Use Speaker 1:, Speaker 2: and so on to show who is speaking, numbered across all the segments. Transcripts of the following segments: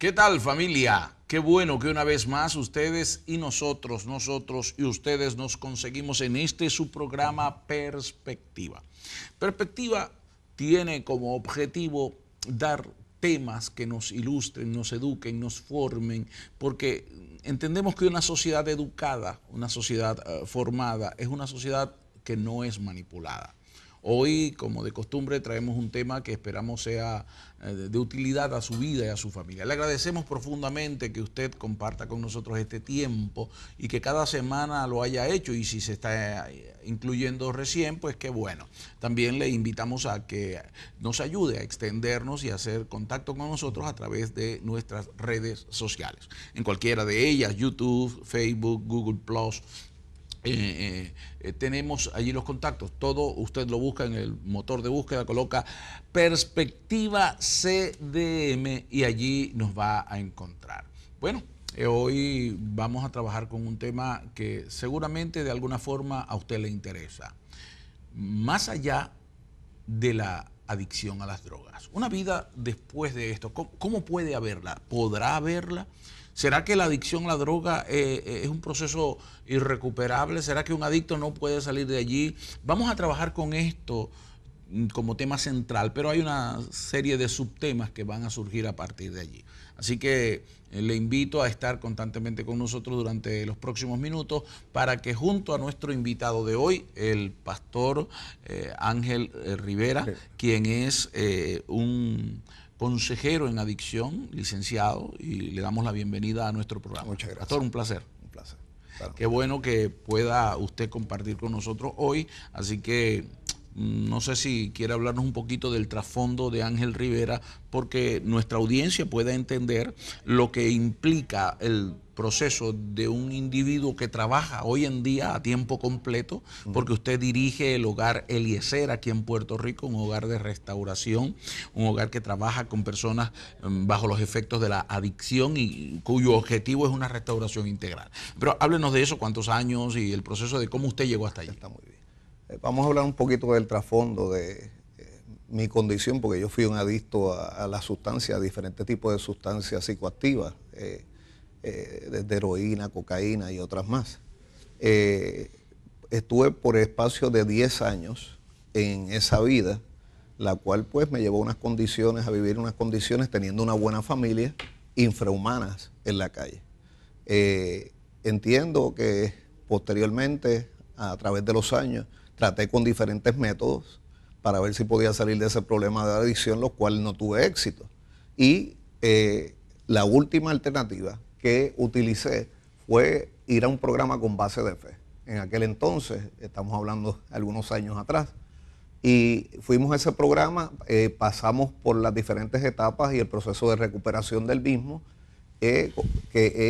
Speaker 1: ¿Qué tal, familia? Qué bueno que una vez más ustedes y nosotros y ustedes nos conseguimos en este su programa Perspectiva. Perspectiva tiene como objetivo dar temas que nos ilustren, nos eduquen, nos formen, porque entendemos que una sociedad educada, una sociedad formada, es una sociedad que no es manipulada. Hoy, como de costumbre, traemos un tema que esperamos sea de utilidad a su vida y a su familia. Le agradecemos profundamente que usted comparta con nosotros este tiempo y que cada semana lo haya hecho, y si se está incluyendo recién, pues qué bueno. También le invitamos a que nos ayude a extendernos y a hacer contacto con nosotros a través de nuestras redes sociales. En cualquiera de ellas, YouTube, Facebook, Google+, tenemos allí los contactos. Todo usted lo busca en el motor de búsqueda, coloca Perspectiva CDM y allí nos va a encontrar. Bueno, hoy vamos a trabajar con un tema que seguramente de alguna forma a usted le interesa. Más allá de la adicción a las drogas, una vida después de esto, ¿cómo puede haberla? ¿Podrá haberla? ¿Será que la adicción a la droga es un proceso irrecuperable? ¿Será que un adicto no puede salir de allí? Vamos a trabajar con esto como tema central, pero hay una serie de subtemas que van a surgir a partir de allí. Así que le invito a estar constantemente con nosotros durante los próximos minutos para que junto a nuestro invitado de hoy, el pastor Ángel Rivera, quien es un consejero en adicción, licenciado, y le damos la bienvenida a nuestro programa.
Speaker 2: Muchas gracias.
Speaker 1: Pastor, un placer.
Speaker 2: Un placer. Claro.
Speaker 1: Qué bueno que pueda usted compartir con nosotros hoy, así que no sé si quiere hablarnos un poquito del trasfondo de Ángel Rivera, porque nuestra audiencia pueda entender lo que implica el proceso de un individuo que trabaja hoy en día a tiempo completo, porque usted dirige el hogar Eliezer aquí en Puerto Rico, un hogar de restauración, un hogar que trabaja con personas bajo los efectos de la adicción y cuyo objetivo es una restauración integral. Pero háblenos de eso, cuántos años y el proceso de cómo usted llegó hasta allí.
Speaker 2: Está muy bien. Vamos a hablar un poquito del trasfondo de mi condición, porque yo fui un adicto a las sustancias, a diferentes tipos de sustancias psicoactivas, desde heroína, cocaína y otras más. Estuve por espacio de 10 años en esa vida, la cual pues me llevó a vivir unas condiciones teniendo una buena familia, infrahumanas en la calle. Entiendo que posteriormente, a través de los años, traté con diferentes métodos para ver si podía salir de ese problema de adicción, los cuales no tuve éxito. Y la última alternativa que utilicé fue ir a un programa con base de fe. En aquel entonces, estamos hablando algunos años atrás, y fuimos a ese programa, pasamos por las diferentes etapas y el proceso de recuperación del mismo, que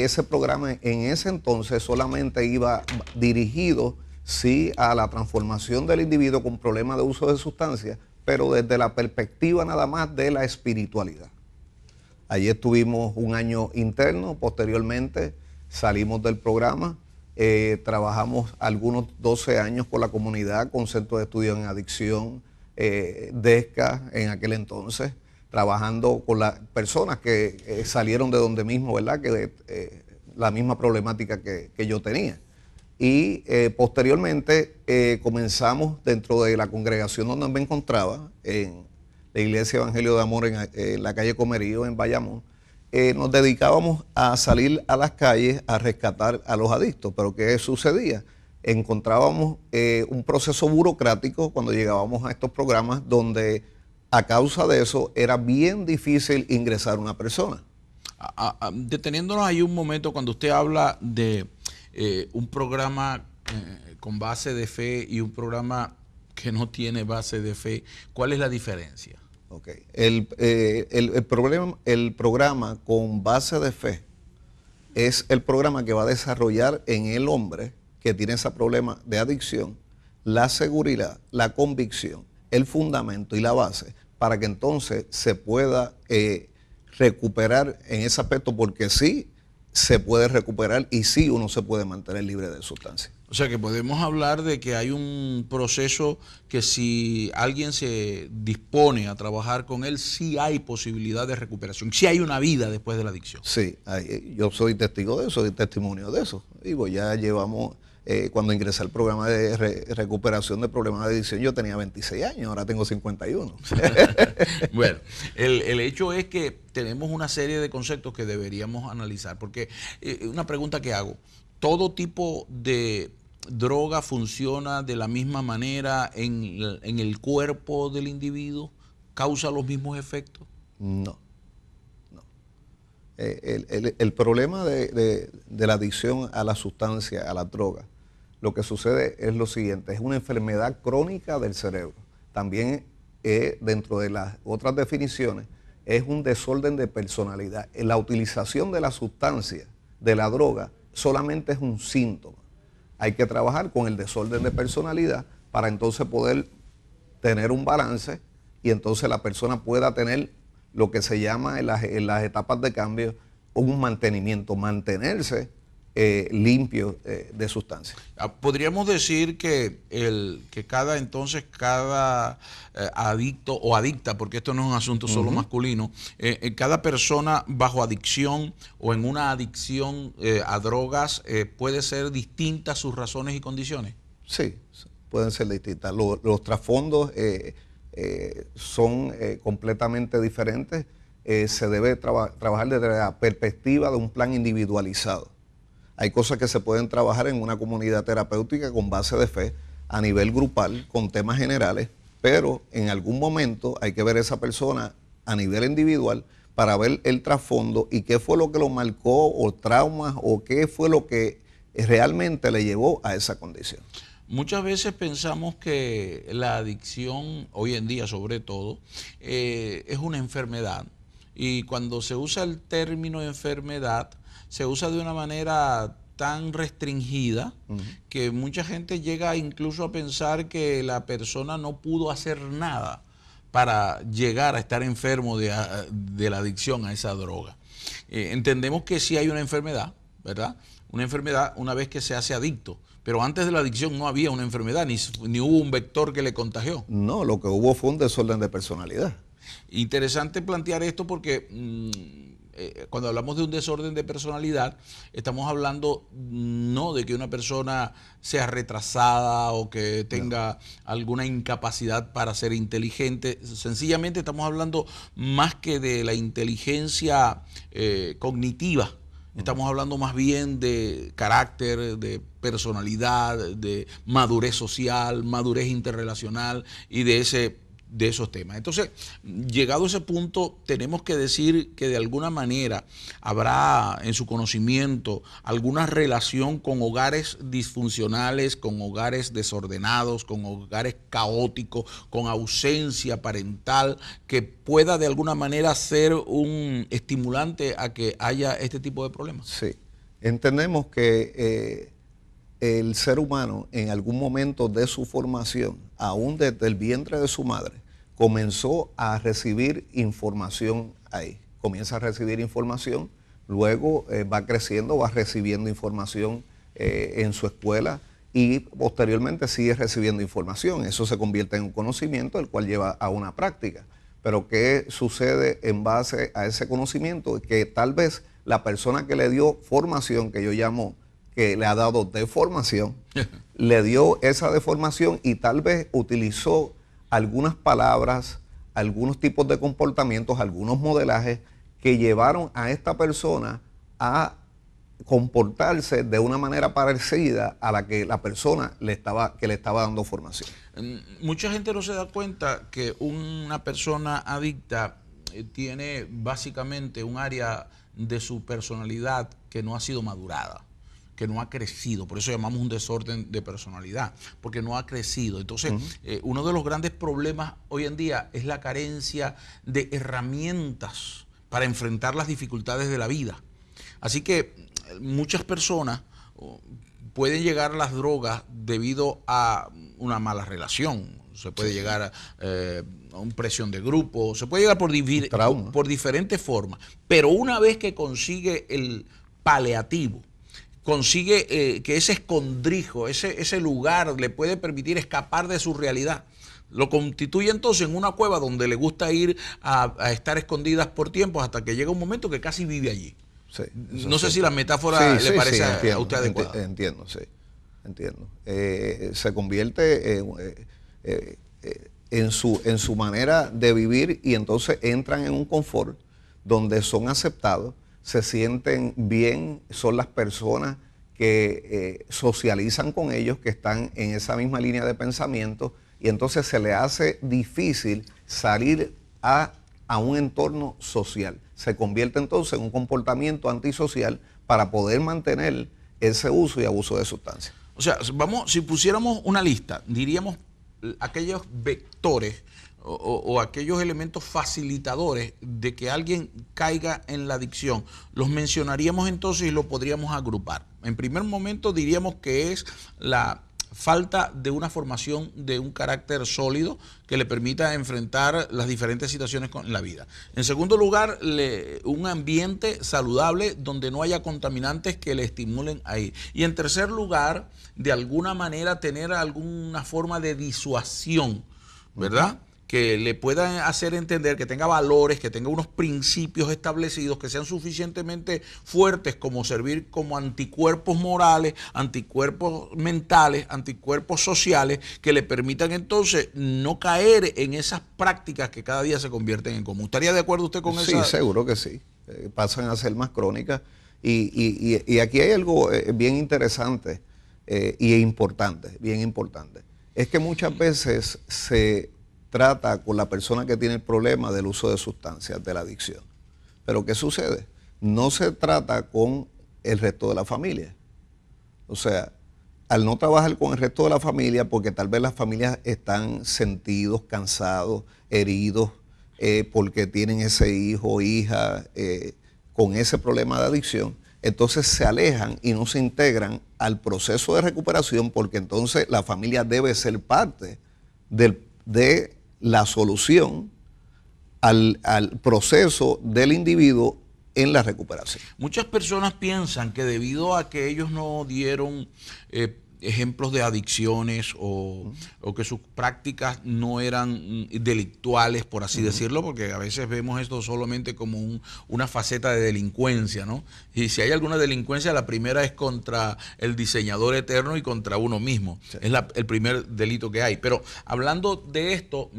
Speaker 2: ese programa en ese entonces solamente iba dirigido sí a la transformación del individuo con problemas de uso de sustancias, pero desde la perspectiva nada más de la espiritualidad. Allí estuvimos un año interno, posteriormente salimos del programa, trabajamos algunos 12 años con la comunidad, con Centro de Estudios en Adicción, DESCA en aquel entonces, trabajando con las personas que salieron de donde mismo, ¿verdad? Que la misma problemática que yo tenía. Y posteriormente comenzamos dentro de la congregación donde me encontraba, en la Iglesia Evangelio de Amor en la calle Comerío, en Bayamón. Nos dedicábamos a salir a las calles a rescatar a los adictos. Pero ¿qué sucedía? Encontrábamos un proceso burocrático cuando llegábamos a estos programas donde a causa de eso era bien difícil ingresar una persona.
Speaker 1: Deteniéndonos ahí un momento, cuando usted habla de un programa con base de fe y un programa que no tiene base de fe, ¿cuál es la diferencia?
Speaker 2: Okay. El programa con base de fe es el programa que va a desarrollar en el hombre que tiene ese problema de adicción la seguridad, la convicción, el fundamento y la base para que entonces se pueda recuperar en ese aspecto, porque sí, se puede recuperar y sí uno se puede mantener libre de sustancias.
Speaker 1: O sea que podemos hablar de que hay un proceso que si alguien se dispone a trabajar con él, sí hay posibilidad de recuperación, sí hay una vida después de la adicción.
Speaker 2: Sí, yo soy testigo de eso, soy testimonio de eso. Digo, ya llevamos, cuando ingresé al programa de recuperación de problemas de adicción, yo tenía 26 años, ahora tengo 51.
Speaker 1: Bueno, el hecho es que tenemos una serie de conceptos que deberíamos analizar, porque una pregunta que hago, ¿todo tipo de droga funciona de la misma manera en el cuerpo del individuo? ¿Causa los mismos efectos?
Speaker 2: No, no. El problema de la adicción a la sustancia, a la droga, lo que sucede es lo siguiente, es una enfermedad crónica del cerebro. También dentro de las otras definiciones, es un desorden de personalidad. La utilización de la sustancia, de la droga, solamente es un síntoma. Hay que trabajar con el desorden de personalidad para entonces poder tener un balance y entonces la persona pueda tener lo que se llama en las etapas de cambio un mantenimiento, mantenerse limpio de sustancias.
Speaker 1: Podríamos decir que cada adicto o adicta, porque esto no es un asunto solo masculino, cada persona bajo adicción o en una adicción a drogas puede ser distinta sus razones y condiciones.
Speaker 2: Sí, pueden ser distintas. Los trasfondos son completamente diferentes. Se debe trabajar desde la perspectiva de un plan individualizado. Hay cosas que se pueden trabajar en una comunidad terapéutica con base de fe, a nivel grupal, con temas generales, pero en algún momento hay que ver a esa persona a nivel individual para ver el trasfondo y qué fue lo que lo marcó, o traumas, o qué fue lo que realmente le llevó a esa condición.
Speaker 1: Muchas veces pensamos que la adicción, hoy en día sobre todo, es una enfermedad. Y cuando se usa el término enfermedad, se usa de una manera tan restringida que mucha gente llega incluso a pensar que la persona no pudo hacer nada para llegar a estar enfermo de la adicción a esa droga. Entendemos que sí hay una enfermedad, ¿verdad? Una enfermedad una vez que se hace adicto. Pero antes de la adicción no había una enfermedad, ni hubo un vector que le contagió.
Speaker 2: No, lo que hubo fue un desorden de personalidad.
Speaker 1: Interesante plantear esto porque cuando hablamos de un desorden de personalidad, estamos hablando no de que una persona sea retrasada o que tenga alguna incapacidad para ser inteligente. Sencillamente estamos hablando más que de la inteligencia cognitiva. Estamos hablando más bien de carácter, de personalidad, de madurez social, madurez interrelacional y de esos temas. Entonces, llegado a ese punto, tenemos que decir que de alguna manera habrá en su conocimiento alguna relación con hogares disfuncionales, con hogares desordenados, con hogares caóticos, con ausencia parental, que pueda de alguna manera ser un estimulante a que haya este tipo de problemas.
Speaker 2: Sí, entendemos que el ser humano en algún momento de su formación, aún desde el vientre de su madre, comenzó a recibir información ahí. Comienza a recibir información, luego va creciendo, va recibiendo información en su escuela y posteriormente sigue recibiendo información. Eso se convierte en un conocimiento, el cual lleva a una práctica. Pero ¿qué sucede en base a ese conocimiento? Que tal vez la persona que le dio formación, que yo llamo que le ha dado deformación, le dio esa deformación y tal vez utilizó algunas palabras, algunos tipos de comportamientos, algunos modelajes que llevaron a esta persona a comportarse de una manera parecida a la que la persona le estaba dando formación.
Speaker 1: Mucha gente no se da cuenta que una persona adicta tiene básicamente un área de su personalidad que no ha sido madurada, que no ha crecido. Por eso llamamos un desorden de personalidad, porque no ha crecido. Entonces, uno de los grandes problemas hoy en día es la carencia de herramientas para enfrentar las dificultades de la vida. Así que muchas personas pueden llegar a las drogas debido a una mala relación. Se puede llegar a una presión de grupo, se puede llegar por diferentes formas. Pero una vez que consigue el paliativo, consigue que ese escondrijo, ese lugar le puede permitir escapar de su realidad. Lo constituye entonces en una cueva donde le gusta ir a estar escondidas por tiempos hasta que llega un momento que casi vive allí.
Speaker 2: Sí,
Speaker 1: no sé si la metáfora le parece
Speaker 2: entiendo,
Speaker 1: a usted adecuada.
Speaker 2: Entiendo, sí, entiendo. Se convierte en su manera de vivir y entonces entran en un confort donde son aceptados, se sienten bien, son las personas que socializan con ellos, que están en esa misma línea de pensamiento, y entonces se le hace difícil salir a un entorno social. Se convierte entonces en un comportamiento antisocial para poder mantener ese uso y abuso de sustancias.
Speaker 1: O sea, si pusiéramos una lista, diríamos aquellos vectores o aquellos elementos facilitadores de que alguien caiga en la adicción, los mencionaríamos entonces y lo podríamos agrupar. En primer momento diríamos que es la falta de una formación de un carácter sólido que le permita enfrentar las diferentes situaciones en la vida. En segundo lugar, un ambiente saludable donde no haya contaminantes que le estimulen a ir. Y en tercer lugar, de alguna manera tener alguna forma de disuasión, ¿verdad? Que le puedan hacer entender, que tenga valores, que tenga unos principios establecidos, que sean suficientemente fuertes como servir como anticuerpos morales, anticuerpos mentales, anticuerpos sociales, que le permitan entonces no caer en esas prácticas que cada día se convierten en común. ¿Estaría de acuerdo usted con eso?
Speaker 2: Sí, seguro que sí. Pasan a ser más crónicas. Y aquí hay algo bien interesante y importante, bien importante. Es que muchas veces se trata con la persona que tiene el problema del uso de sustancias, de la adicción. Pero ¿qué sucede? No se trata con el resto de la familia. O sea, al no trabajar con el resto de la familia, porque tal vez las familias están sentidos, cansados, heridos, porque tienen ese hijo o hija con ese problema de adicción, entonces se alejan y no se integran al proceso de recuperación, porque entonces la familia debe ser parte de la solución al proceso del individuo en la recuperación.
Speaker 1: Muchas personas piensan que debido a que ellos no dieron ejemplos de adicciones o que sus prácticas no eran delictuales, por así decirlo, porque a veces vemos esto solamente como una faceta de delincuencia, ¿no? Y si hay alguna delincuencia, la primera es contra el diseñador eterno y contra uno mismo. Sí. Es el primer delito que hay. Pero hablando de esto,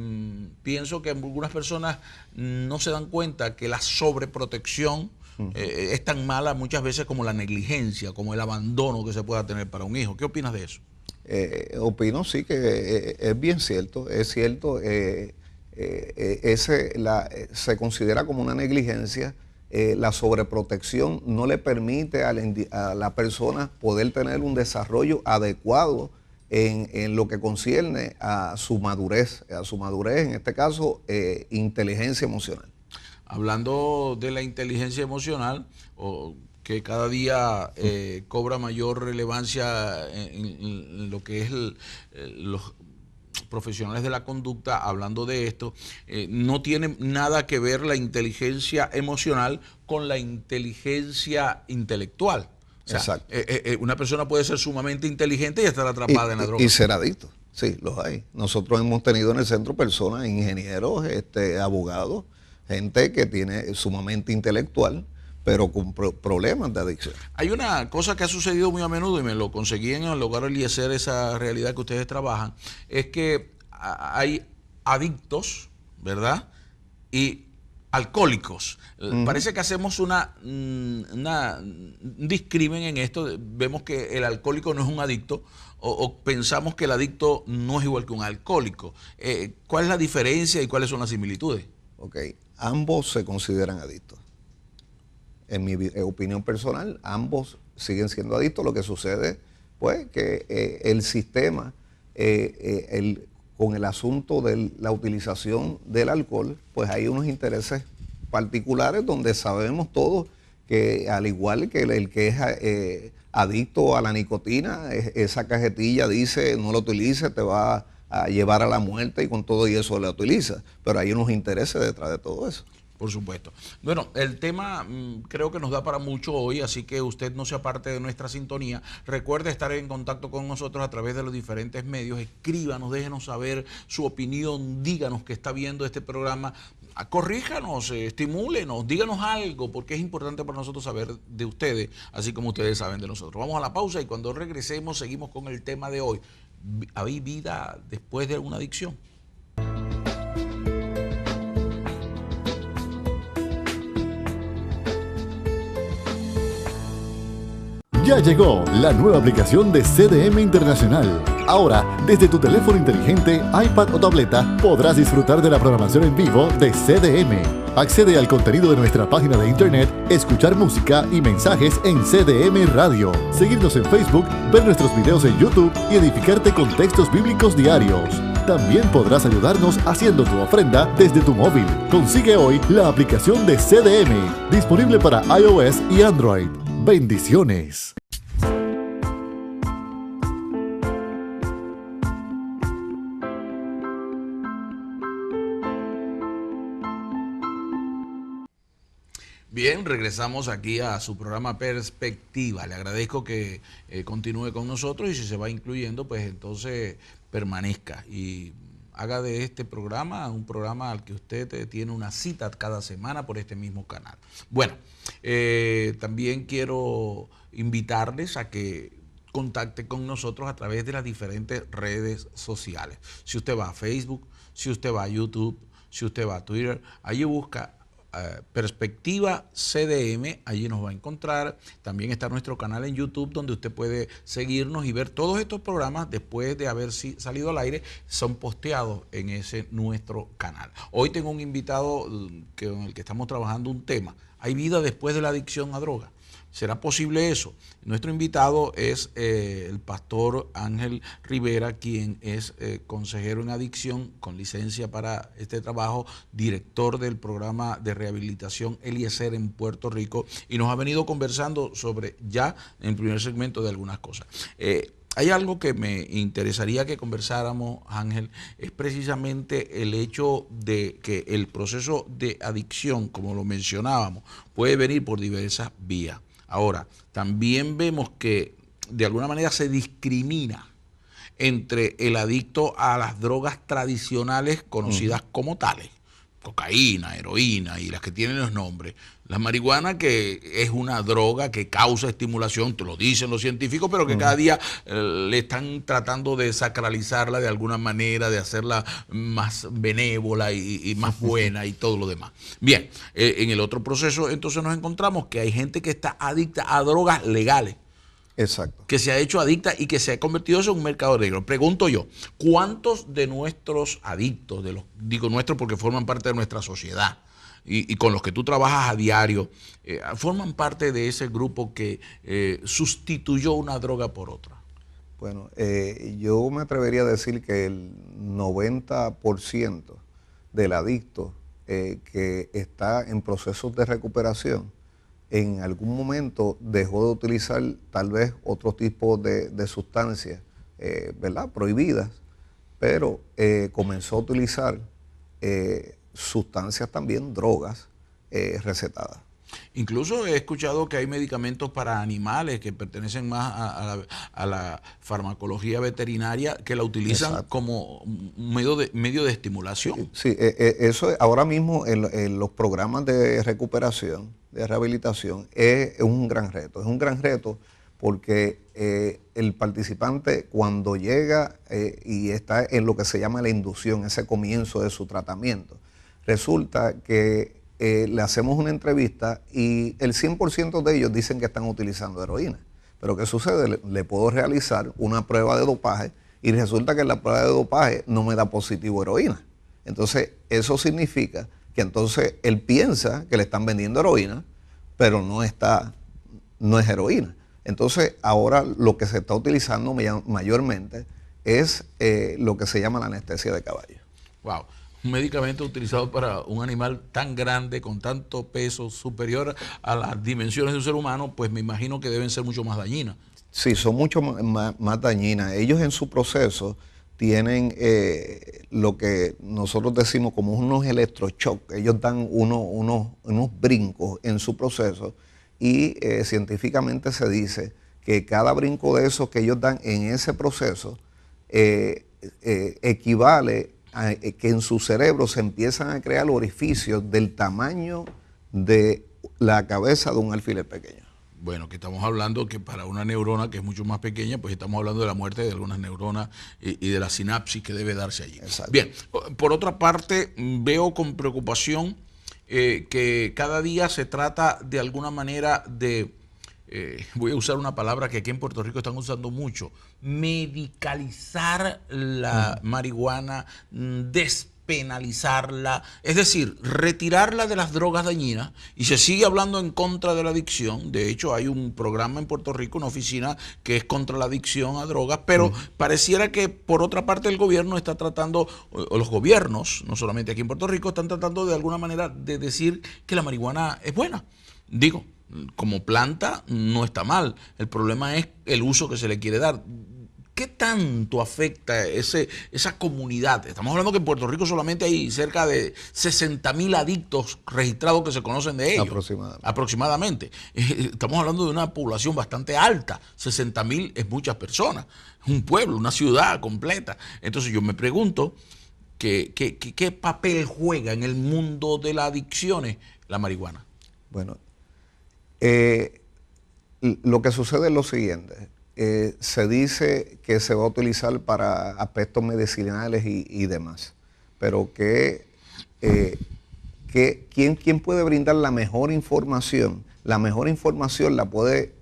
Speaker 1: pienso que algunas personas no se dan cuenta que la sobreprotección es tan mala muchas veces como la negligencia, como el abandono que se pueda tener para un hijo. ¿Qué opinas de eso?
Speaker 2: Opino sí que es bien cierto, es cierto, se considera como una negligencia. La sobreprotección no le permite a la persona poder tener un desarrollo adecuado en lo que concierne a su madurez, en este caso, inteligencia emocional.
Speaker 1: Hablando de la inteligencia emocional, que cada día cobra mayor relevancia en lo que es los profesionales de la conducta, hablando de esto, no tiene nada que ver la inteligencia emocional con la inteligencia intelectual. O sea, exacto. Una persona puede ser sumamente inteligente y estar atrapada en la droga.
Speaker 2: Y ser adicto, sí, los hay. Nosotros hemos tenido en el centro personas, ingenieros, abogados, gente que tiene sumamente intelectual, pero con problemas de adicción.
Speaker 1: Hay una cosa que ha sucedido muy a menudo, y me lo conseguí en el lugar Eliezer, esa realidad que ustedes trabajan, es que hay adictos, ¿verdad? Y alcohólicos. Parece que hacemos un discrimen en esto. Vemos que el alcohólico no es un adicto, o pensamos que el adicto no es igual que un alcohólico. ¿Cuál es la diferencia y cuáles son las similitudes?
Speaker 2: Ok, ambos se consideran adictos. En mi opinión personal, ambos siguen siendo adictos. Lo que sucede, pues, que el sistema, con el asunto de la utilización del alcohol, pues hay unos intereses particulares donde sabemos todos que, al igual que el que es adicto a la nicotina, esa cajetilla dice no lo utilices, te va a llevar a la muerte, y con todo y eso la utiliza. Pero hay unos intereses detrás de todo eso.
Speaker 1: Por supuesto. Bueno, el tema creo que nos da para mucho hoy, así que usted no se aparte de nuestra sintonía. Recuerde estar en contacto con nosotros a través de los diferentes medios. Escríbanos, déjenos saber su opinión, díganos que está viendo este programa. Corríjanos, estimúlenos, díganos algo, porque es importante para nosotros saber de ustedes, así como ustedes saben de nosotros. Vamos a la pausa y cuando regresemos seguimos con el tema de hoy. ¿Hay vida después de una adicción?
Speaker 3: Ya llegó la nueva aplicación de CDM Internacional. Ahora, desde tu teléfono inteligente, iPad o tableta, podrás disfrutar de la programación en vivo de CDM. Accede al contenido de nuestra página de internet, escuchar música y mensajes en CDM Radio, seguirnos en Facebook, ver nuestros videos en YouTube y edificarte con textos bíblicos diarios. También podrás ayudarnos haciendo tu ofrenda desde tu móvil. Consigue hoy la aplicación de CDM, disponible para iOS y Android. Bendiciones.
Speaker 1: Bien, regresamos aquí a su programa Perspectiva. Le agradezco que continúe con nosotros y si se va incluyendo, pues entonces permanezca y haga de este programa un programa al que usted tiene una cita cada semana por este mismo canal. Bueno, también quiero invitarles a que contacte con nosotros a través de las diferentes redes sociales. Si usted va a Facebook, si usted va a YouTube, si usted va a Twitter, allí busca Perspectiva CDM, allí nos va a encontrar. También está nuestro canal en YouTube donde usted puede seguirnos y ver todos estos programas después de haber salido al aire, son posteados en ese nuestro canal. Hoy tengo un invitado con el que estamos trabajando un tema. ¿Hay vida después de la adicción a droga? ¿Será posible eso? Nuestro invitado es el pastor Ángel Rivera, quien es consejero en adicción con licencia para este trabajo, director del programa de rehabilitación Eliezer en Puerto Rico, y nos ha venido conversando sobre ya en el primer segmento de algunas cosas. Hay algo que me interesaría que conversáramos, Ángel, es precisamente el hecho de que el proceso de adicción, como lo mencionábamos, puede venir por diversas vías. Ahora, también vemos que de alguna manera se discrimina entre el adicto a las drogas tradicionales conocidas como tales, cocaína, heroína y las que tienen los nombres. La marihuana, que es una droga que causa estimulación, te lo dicen los científicos, pero que cada día le están tratando de sacralizarla de alguna manera, de hacerla más benévola y más buena y todo lo demás. Bien, en el otro proceso entonces nos encontramos que hay gente que está adicta a drogas legales.
Speaker 2: Exacto.
Speaker 1: Que se ha hecho adicta y que se ha convertido en un mercado negro. Pregunto yo, ¿cuántos de nuestros adictos, digo nuestros porque forman parte de nuestra sociedad y con los que tú trabajas a diario, forman parte de ese grupo que sustituyó una droga por otra?
Speaker 2: Bueno, yo me atrevería a decir que el 90% del adicto que está en procesos de recuperación en algún momento dejó de utilizar tal vez otro tipo de sustancias, ¿verdad?, prohibidas, pero comenzó a utilizar sustancias también, drogas recetadas.
Speaker 1: Incluso he escuchado que hay medicamentos para animales que pertenecen más a la farmacología veterinaria que la utilizan. Exacto. Como un medio de estimulación.
Speaker 2: Sí, eso ahora mismo en los programas de recuperación, de rehabilitación, es un gran reto. Es un gran reto porque el participante cuando llega y está en lo que se llama la inducción, ese comienzo de su tratamiento, resulta que le hacemos una entrevista y el 100% de ellos dicen que están utilizando heroína. Pero ¿qué sucede? Le puedo realizar una prueba de dopaje y resulta que en la prueba de dopaje no me da positivo heroína. Entonces, eso significa que entonces él piensa que le están vendiendo heroína, pero no es heroína. Entonces, ahora lo que se está utilizando mayormente es lo que se llama la anestesia de caballo.
Speaker 1: Wow. Un medicamento utilizado para un animal tan grande, con tanto peso, superior a las dimensiones de un ser humano, pues me imagino que deben ser mucho más dañinas.
Speaker 2: Sí, son mucho más dañinas. Ellos en su proceso tienen lo que nosotros decimos como unos electroshocks. Ellos dan unos brincos en su proceso y científicamente se dice que cada brinco de esos que ellos dan en ese proceso equivale a que en su cerebro se empiezan a crear orificios del tamaño de la cabeza de un alfiler pequeño.
Speaker 1: Bueno, que estamos hablando que para una neurona que es mucho más pequeña, pues estamos hablando de la muerte de algunas neuronas y de la sinapsis que debe darse allí.
Speaker 2: Exacto.
Speaker 1: Bien, por otra parte, veo con preocupación que cada día se trata de alguna manera de, voy a usar una palabra que aquí en Puerto Rico están usando mucho, medicalizar la marihuana, despenalizarla, es decir, retirarla de las drogas dañinas, y se sigue hablando en contra de la adicción. De hecho, hay un programa en Puerto Rico, una oficina que es contra la adicción a drogas, pero pareciera que por otra parte el gobierno está tratando, o los gobiernos, no solamente aquí en Puerto Rico, están tratando de alguna manera de decir que la marihuana es buena. Digo, como planta no está mal, el problema es el uso que se le quiere dar. ¿Qué tanto afecta esa comunidad? Estamos hablando que en Puerto Rico solamente hay cerca de 60.000 adictos registrados que se conocen de ellos. Aproximadamente. Estamos hablando de una población bastante alta. 60.000 es muchas personas. Un pueblo, una ciudad completa. Entonces yo me pregunto, ¿qué papel juega en el mundo de las adicciones la marihuana?
Speaker 2: Bueno, lo que sucede es lo siguiente. Se dice que se va a utilizar para aspectos medicinales y demás, pero ¿quién puede brindar la mejor información? La mejor información la puede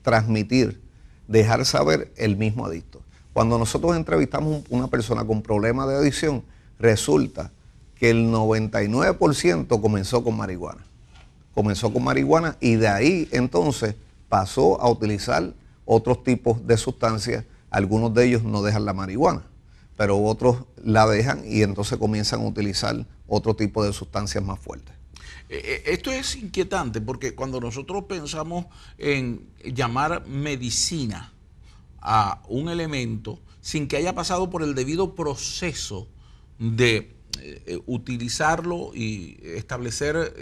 Speaker 2: transmitir, dejar saber el mismo adicto. Cuando nosotros entrevistamos a una persona con problemas de adicción, resulta que el 99% comenzó con marihuana. Comenzó con marihuana y de ahí entonces pasó a utilizar otros tipos de sustancias. Algunos de ellos no dejan la marihuana, pero otros la dejan y entonces comienzan a utilizar otro tipo de sustancias más fuertes.
Speaker 1: Esto es inquietante porque cuando nosotros pensamos en llamar medicina a un elemento sin que haya pasado por el debido proceso de utilizarlo y establecer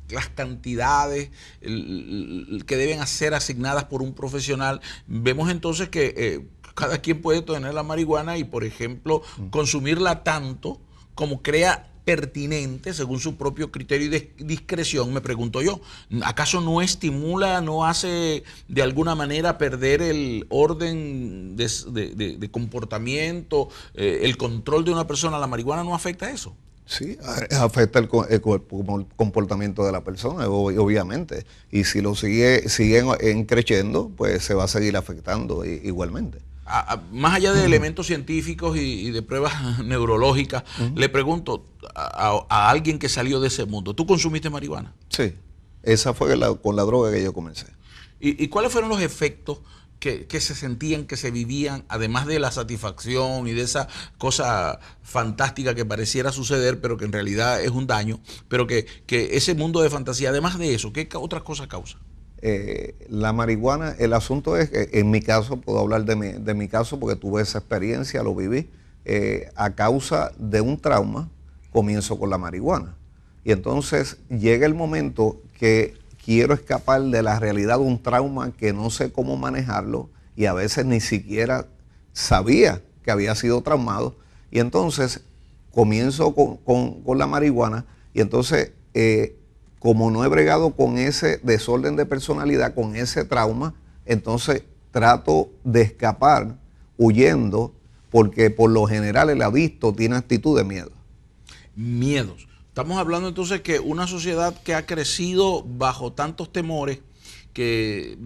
Speaker 1: las cantidades que deben ser asignadas por un profesional, vemos entonces que cada quien puede tener la marihuana y, por ejemplo, consumirla tanto como crea pertinente según su propio criterio y de discreción. Me pregunto yo, ¿acaso no estimula, no hace de alguna manera perder el orden de comportamiento, el control de una persona? ¿La marihuana no afecta a eso?
Speaker 2: Sí, afecta el comportamiento de la persona, obviamente. Y si lo siguen creciendo, pues se va a seguir afectando igualmente.
Speaker 1: Más allá de elementos científicos y de pruebas neurológicas, le pregunto a alguien que salió de ese mundo, ¿tú consumiste marihuana?
Speaker 2: Sí, esa fue con la droga que yo comencé.
Speaker 1: ¿Y cuáles fueron los efectos que se sentían, que se vivían, además de la satisfacción y de esa cosa fantástica que pareciera suceder, pero que en realidad es un daño, pero que ese mundo de fantasía, además de eso, ¿qué otras cosas causa?
Speaker 2: La marihuana, el asunto es que en mi caso, puedo hablar de mi caso porque tuve esa experiencia, lo viví, a causa de un trauma, comienzo con la marihuana. Y entonces llega el momento que quiero escapar de la realidad de un trauma que no sé cómo manejarlo y a veces ni siquiera sabía que había sido traumado. Y entonces comienzo con la marihuana y entonces como no he bregado con ese desorden de personalidad, con ese trauma, entonces trato de escapar huyendo porque por lo general el adicto tiene actitud de miedo.
Speaker 1: Miedos. Estamos hablando entonces que una sociedad que ha crecido bajo tantos temores, que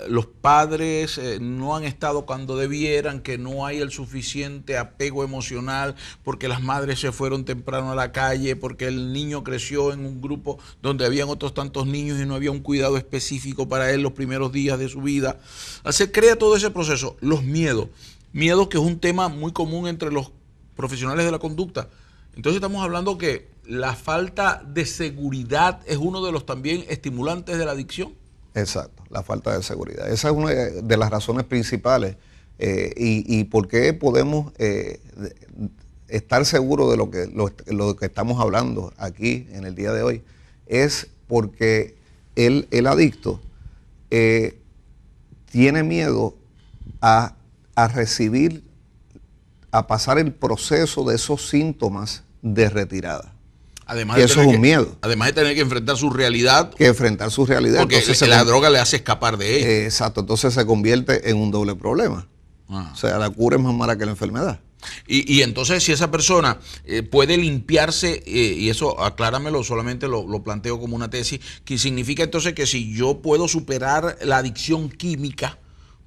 Speaker 1: los padres no han estado cuando debieran, que no hay el suficiente apego emocional porque las madres se fueron temprano a la calle, porque el niño creció en un grupo donde habían otros tantos niños y no había un cuidado específico para él los primeros días de su vida. Se crea todo ese proceso. Los miedos que es un tema muy común entre los profesionales de la conducta. Entonces estamos hablando que la falta de seguridad es uno de los también estimulantes de la adicción.
Speaker 2: Exacto, la falta de seguridad. Esa es una de las razones principales y por qué podemos estar seguros de lo que estamos hablando aquí en el día de hoy, es porque el adicto tiene miedo a recibir, a pasar el proceso de esos síntomas de retirada.
Speaker 1: Además
Speaker 2: que eso es un miedo.
Speaker 1: Además de tener que enfrentar su realidad.
Speaker 2: Que enfrentar su realidad.
Speaker 1: Porque entonces la droga le hace escapar de ella.
Speaker 2: Exacto, entonces se convierte en un doble problema. O sea, la cura es más mala que la enfermedad.
Speaker 1: Y entonces si esa persona puede limpiarse, y eso acláramelo, solamente lo planteo como una tesis, que significa entonces que si yo puedo superar la adicción química,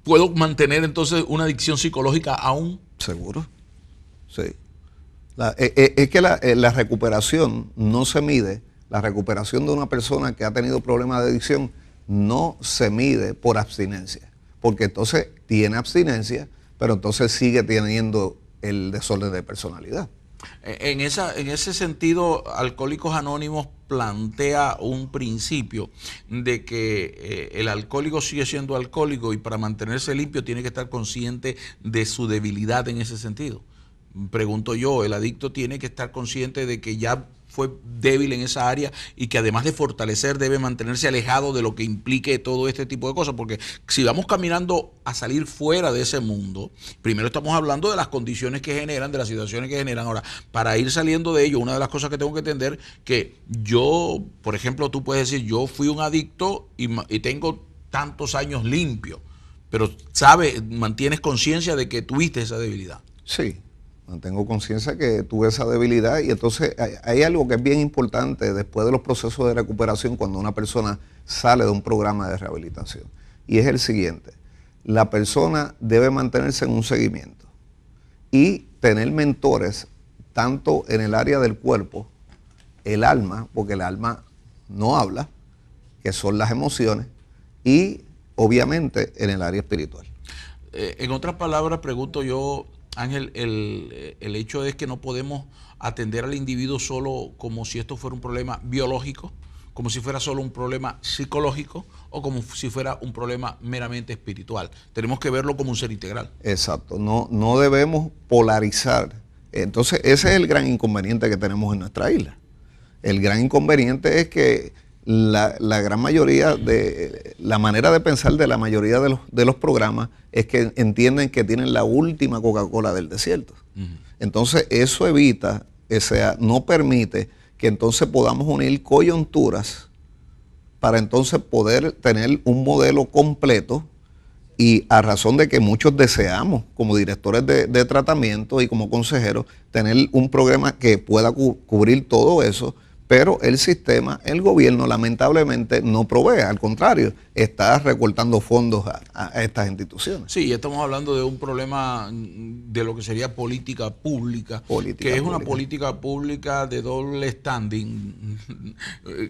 Speaker 1: ¿puedo mantener entonces una adicción psicológica aún?
Speaker 2: Seguro, sí. Es que la recuperación no se mide, la recuperación de una persona que ha tenido problemas de adicción no se mide por abstinencia, porque entonces tiene abstinencia, pero entonces sigue teniendo el desorden de personalidad.
Speaker 1: En ese sentido, Alcohólicos Anónimos plantea un principio de que el alcohólico sigue siendo alcohólico y para mantenerse limpio tiene que estar consciente de su debilidad en ese sentido. Pregunto yo, el adicto tiene que estar consciente de que ya fue débil en esa área y que además de fortalecer debe mantenerse alejado de lo que implique todo este tipo de cosas, porque si vamos caminando a salir fuera de ese mundo, primero estamos hablando de las condiciones que generan, de las situaciones que generan. Ahora, para ir saliendo de ello, una de las cosas que tengo que entender, que yo, por ejemplo, tú puedes decir, yo fui un adicto y tengo tantos años limpio, pero mantienes conciencia de que tuviste esa debilidad.
Speaker 2: Sí. Mantengo conciencia que tuve esa debilidad y entonces hay algo que es bien importante después de los procesos de recuperación cuando una persona sale de un programa de rehabilitación, y es el siguiente: la persona debe mantenerse en un seguimiento y tener mentores tanto en el área del cuerpo, el alma, porque el alma no habla, que son las emociones, y obviamente en el área espiritual.
Speaker 1: En otras palabras, pregunto yo, Ángel, el hecho es que no podemos atender al individuo solo como si esto fuera un problema biológico, como si fuera solo un problema psicológico o como si fuera un problema meramente espiritual. Tenemos que verlo como un ser integral.
Speaker 2: Exacto, no debemos polarizar. Entonces ese es el gran inconveniente que tenemos en nuestra isla. El gran inconveniente es que la gran mayoría la manera de pensar de la mayoría de los programas es que entienden que tienen la última Coca-Cola del desierto. Entonces eso evita, no permite que entonces podamos unir coyunturas para entonces poder tener un modelo completo, y a razón de que muchos deseamos como directores de tratamiento y como consejeros tener un programa que pueda cubrir todo eso. Pero el sistema, el gobierno, lamentablemente no provee, al contrario, está recortando fondos a estas instituciones.
Speaker 1: Sí, estamos hablando de un problema de lo que sería política pública, que es una política pública de doble standing,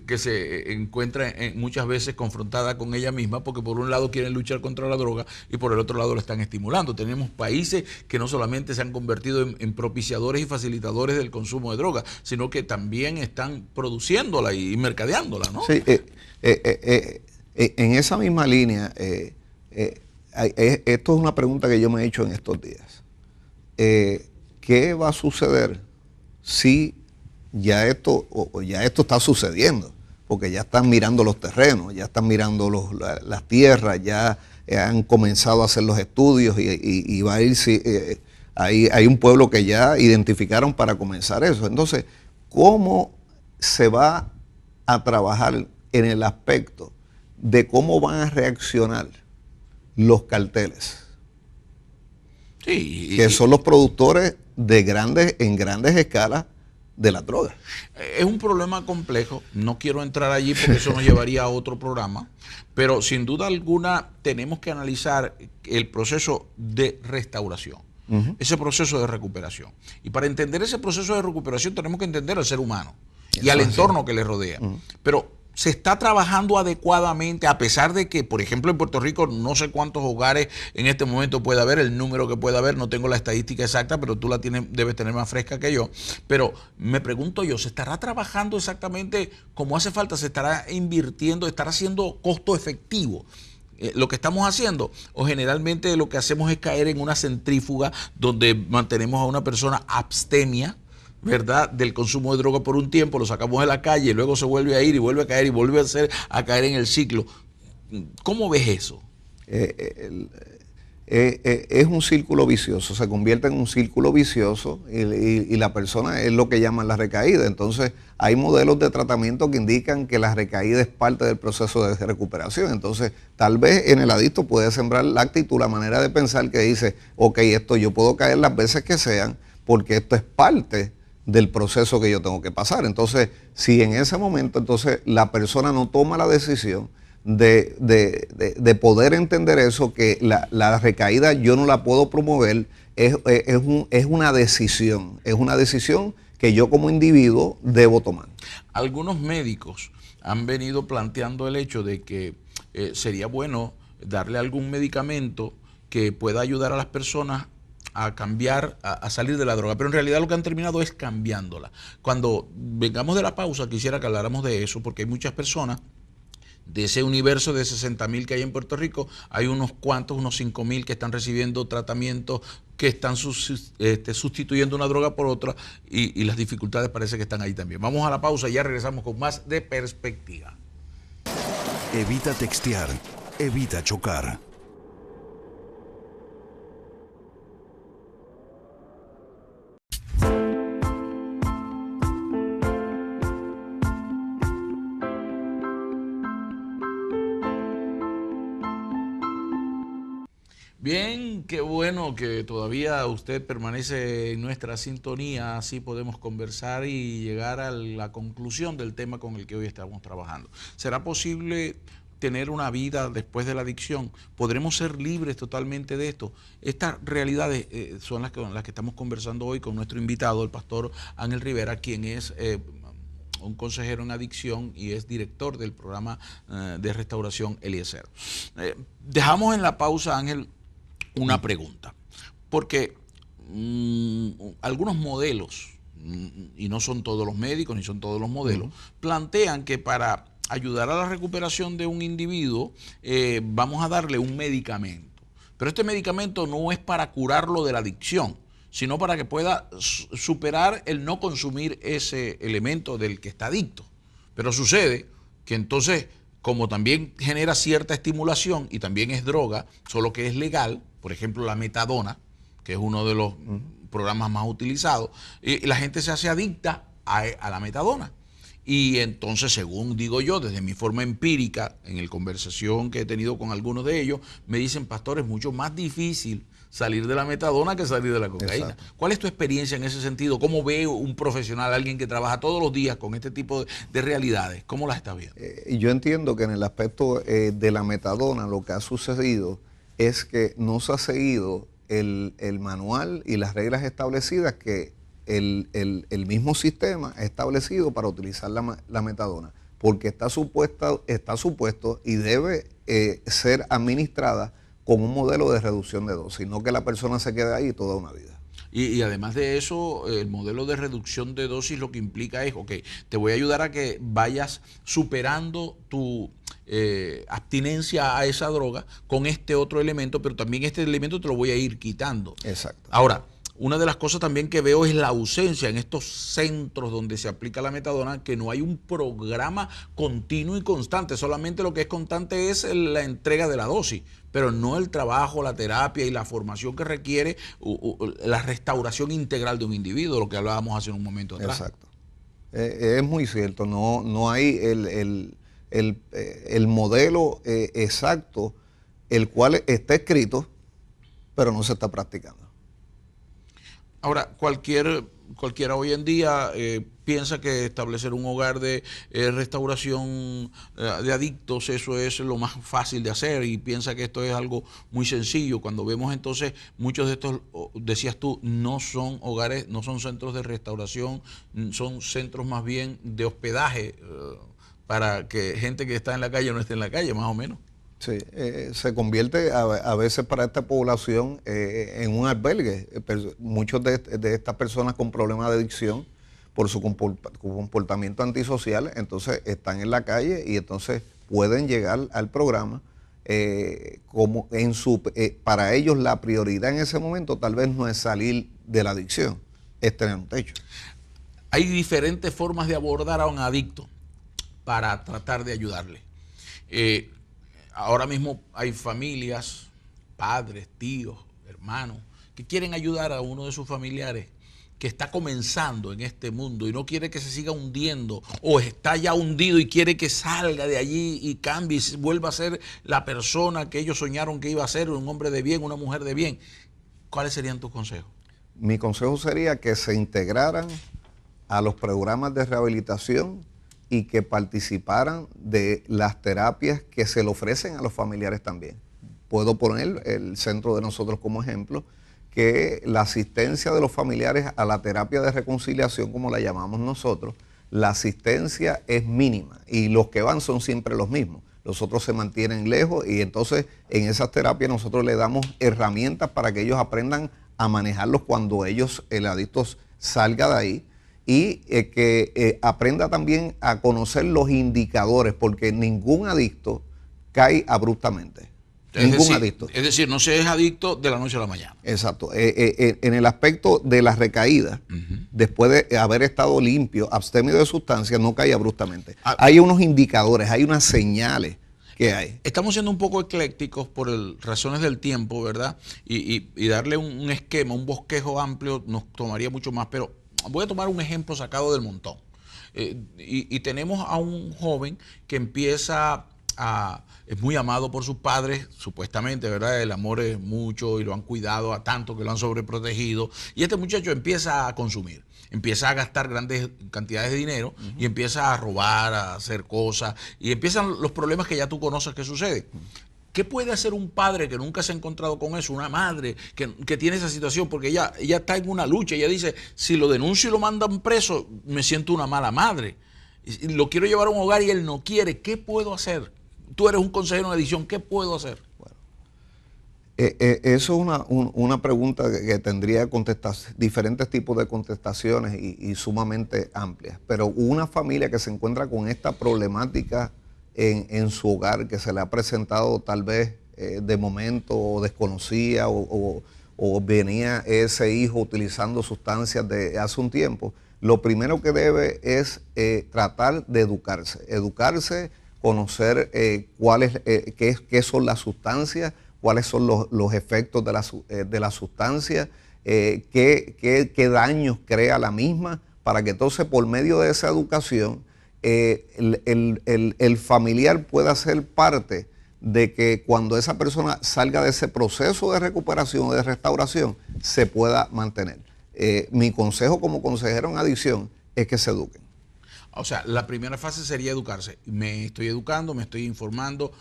Speaker 1: que se encuentra muchas veces confrontada con ella misma, porque por un lado quieren luchar contra la droga y por el otro lado la están estimulando. Tenemos países que no solamente se han convertido en propiciadores y facilitadores del consumo de droga, sino que también están produciéndola y mercadeándola, ¿no?
Speaker 2: Sí, en esa misma línea, esto es una pregunta que yo me he hecho en estos días. ¿Qué va a suceder si ya esto está sucediendo? Porque ya están mirando los terrenos, ya están mirando las tierras, ya han comenzado a hacer los estudios y va a ir, hay un pueblo que ya identificaron para comenzar eso. Entonces, ¿cómo se va a trabajar en el aspecto de cómo van a reaccionar los carteles?
Speaker 1: Sí,
Speaker 2: que son los productores en grandes escalas de la droga.
Speaker 1: Es un problema complejo, no quiero entrar allí porque eso nos llevaría a otro programa, pero sin duda alguna tenemos que analizar el proceso de restauración. Ese proceso de recuperación. Y para entender ese proceso de recuperación tenemos que entender al ser humano y al entorno que le rodea. Pero se está trabajando adecuadamente, a pesar de que, por ejemplo, en Puerto Rico no sé cuántos hogares en este momento puede haber, el número que puede haber, no tengo la estadística exacta, pero tú debes tener más fresca que yo. Pero me pregunto yo, ¿se estará trabajando exactamente como hace falta? ¿Se estará invirtiendo, estará siendo costo efectivo lo que estamos haciendo, o generalmente lo que hacemos es caer en una centrífuga donde mantenemos a una persona abstemia, ¿verdad?, del consumo de droga por un tiempo, lo sacamos de la calle, luego se vuelve a ir y vuelve a caer y vuelve a caer en el ciclo. ¿Cómo ves eso?
Speaker 2: Es un círculo vicioso, se convierte en un círculo vicioso y la persona es lo que llaman la recaída. Entonces hay modelos de tratamiento que indican que la recaída es parte del proceso de recuperación. Entonces tal vez en el adicto puede sembrar la actitud, la manera de pensar que dice, ok, esto yo puedo caer las veces que sean porque esto es parte del proceso que yo tengo que pasar. Entonces si en ese momento entonces la persona no toma la decisión de poder entender eso, que la recaída yo no la puedo promover, es una decisión que yo como individuo debo tomar.
Speaker 1: Algunos médicos han venido planteando el hecho de que sería bueno darle algún medicamento que pueda ayudar a las personas a cambiar, a salir de la droga, pero en realidad lo que han terminado es cambiándola. Cuando vengamos de la pausa quisiera que habláramos de eso, porque hay muchas personas. De ese universo de 60.000 que hay en Puerto Rico, hay unos cuantos, unos 5.000 que están recibiendo tratamientos que están sustituyendo una droga por otra y las dificultades parece que están ahí también. Vamos a la pausa y ya regresamos con más de Perspectiva.
Speaker 4: Evita textear, evita chocar.
Speaker 1: Bien, qué bueno que todavía usted permanece en nuestra sintonía, así podemos conversar y llegar a la conclusión del tema con el que hoy estamos trabajando. ¿Será posible tener una vida después de la adicción? ¿Podremos ser libres totalmente de esto? Estas realidades son las que estamos conversando hoy con nuestro invitado, el pastor Ángel Rivera, quien es un consejero en adicción y es director del programa de restauración Eliezer. Dejamos en la pausa, Ángel, una pregunta, porque algunos modelos, y no son todos los médicos ni son todos los modelos, plantean que para ayudar a la recuperación de un individuo vamos a darle un medicamento, pero este medicamento no es para curarlo de la adicción, sino para que pueda superar el no consumir ese elemento del que está adicto. Pero sucede que entonces, como también genera cierta estimulación y también es droga, solo que es legal, por ejemplo la metadona, que es uno de los programas más utilizados, y la gente se hace adicta a la metadona. Y entonces, según digo yo, desde mi forma empírica, en la conversación que he tenido con algunos de ellos, me dicen, pastor, es mucho más difícil salir de la metadona que salir de la cocaína. Exacto. ¿Cuál es tu experiencia en ese sentido? ¿Cómo ve un profesional, alguien que trabaja todos los días con este tipo de realidades? ¿Cómo las está viendo?
Speaker 2: Yo entiendo que en el aspecto de la metadona lo que ha sucedido es que no se ha seguido el manual y las reglas establecidas que el mismo sistema ha establecido para utilizar la metadona, porque está supuesto y debe ser administrada con un modelo de reducción de dosis, no que la persona se quede ahí toda una vida.
Speaker 1: Y además de eso, el modelo de reducción de dosis lo que implica es, ok, te voy a ayudar a que vayas superando tu abstinencia a esa droga con este otro elemento, pero también este elemento te lo voy a ir quitando.
Speaker 2: Exacto.
Speaker 1: Ahora, una de las cosas también que veo es la ausencia en estos centros donde se aplica la metadona, que no hay un programa continuo y constante. Solamente lo que es constante es la entrega de la dosis, pero no el trabajo, la terapia y la formación que requiere la restauración integral de un individuo, lo que hablábamos hace un momento atrás.
Speaker 2: Exacto. Es muy cierto, no hay el modelo exacto, el cual está escrito, pero no se está practicando.
Speaker 1: Ahora, cualquiera hoy en día piensa que establecer un hogar de restauración de adictos, eso es lo más fácil de hacer, y piensa que esto es algo muy sencillo. Cuando vemos entonces muchos de estos, decías tú, no son hogares, no son centros de restauración, son centros más bien de hospedaje para que gente que está en la calle no esté en la calle, más o menos.
Speaker 2: Sí, se convierte a veces para esta población en un albergue. Muchos de estas personas con problemas de adicción, por su comportamiento antisocial, entonces están en la calle y entonces pueden llegar al programa para ellos la prioridad en ese momento tal vez no es salir de la adicción, es tener un techo.
Speaker 1: Hay diferentes formas de abordar a un adicto para tratar de ayudarle. Ahora mismo hay familias, padres, tíos, hermanos, que quieren ayudar a uno de sus familiares que está comenzando en este mundo y no quiere que se siga hundiendo, o está ya hundido y quiere que salga de allí y cambie y vuelva a ser la persona que ellos soñaron que iba a ser, un hombre de bien, una mujer de bien. ¿Cuáles serían tus consejos?
Speaker 2: Mi consejo sería que se integraran a los programas de rehabilitación y que participaran de las terapias que se le ofrecen a los familiares también. Puedo poner el centro de nosotros como ejemplo, que la asistencia de los familiares a la terapia de reconciliación, como la llamamos nosotros, la asistencia es mínima y los que van son siempre los mismos. Los otros se mantienen lejos y entonces en esas terapias nosotros le damos herramientas para que ellos aprendan a manejarlos cuando el adicto salga de ahí, y que aprenda también a conocer los indicadores, porque ningún adicto cae abruptamente. Adicto.
Speaker 1: Es decir, no se es adicto de la noche a la mañana.
Speaker 2: Exacto. En el aspecto de la recaída, después de haber estado limpio, abstemio de sustancias, no cae abruptamente. Hay unos indicadores, hay unas señales que hay.
Speaker 1: Estamos siendo un poco eclécticos por razones del tiempo, ¿verdad? Y darle un esquema, un bosquejo amplio nos tomaría mucho más, pero voy a tomar un ejemplo sacado del montón. Y tenemos a un joven que empieza es muy amado por sus padres, supuestamente, ¿verdad? El amor es mucho y lo han cuidado a tanto que lo han sobreprotegido. Y este muchacho empieza a consumir, empieza a gastar grandes cantidades de dinero y empieza a robar, a hacer cosas, y empiezan los problemas que ya tú conoces que suceden. ¿Qué puede hacer un padre que nunca se ha encontrado con eso? Una madre que tiene esa situación, porque ella está en una lucha. Ella dice, si lo denuncio y lo mandan preso, me siento una mala madre. Lo quiero llevar a un hogar y él no quiere. ¿Qué puedo hacer? Tú eres un consejero en adicción, ¿qué puedo hacer?
Speaker 2: Bueno, eso es una pregunta que tendría diferentes tipos de contestaciones y sumamente amplias. Pero una familia que se encuentra con esta problemática en su hogar, que se le ha presentado tal vez de momento o desconocía o venía ese hijo utilizando sustancias de hace un tiempo, lo primero que debe es tratar de educarse, conocer qué son las sustancias, cuáles son los efectos de la sustancia, qué daños crea la misma, para que entonces por medio de esa educación el familiar pueda ser parte de que cuando esa persona salga de ese proceso de recuperación o de restauración se pueda mantener. Mi consejo como consejero en adicción es que se eduquen.
Speaker 1: O sea, la primera fase sería educarse. Me estoy educando, me estoy informando.